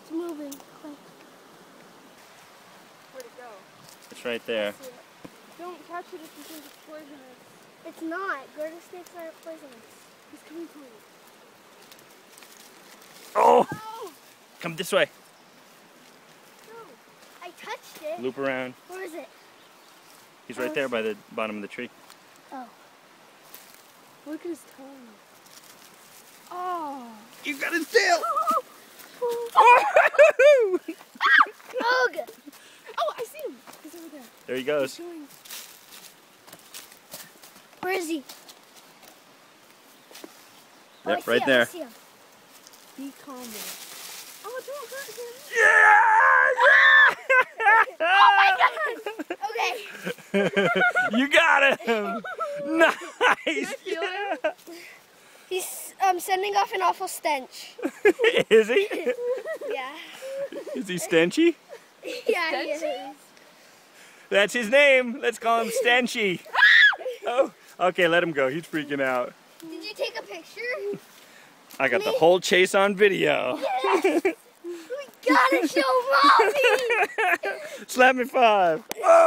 It's moving. Quick. Where'd it go? It's right there. Don't catch it if you think it's poisonous. It's not. Garter snakes aren't poisonous. He's coming towards you. Oh! Oh! Come this way. No. I touched it. Loop around. Where is it? He's right there by the bottom of the tree. Oh. Look at his tongue. Oh! You got his tail! Oh, good. Oh, I see him! He's over there. There he goes. He's going. Where is he? Oh, Yep, I see right him. there. I see him. Be calm there. Oh, don't hurt him! Yeah! Okay. You got him! Nice! feel him? He's sending off an awful stench. Is he? Yeah. Is he Stenchy? Yeah, he is. That's his name. Let's call him Stenchy. Oh, okay, let him go. He's freaking out. Did you take a picture? I got the whole chase on video. Yes. We gotta show Mommy. Slap me 5. Oh.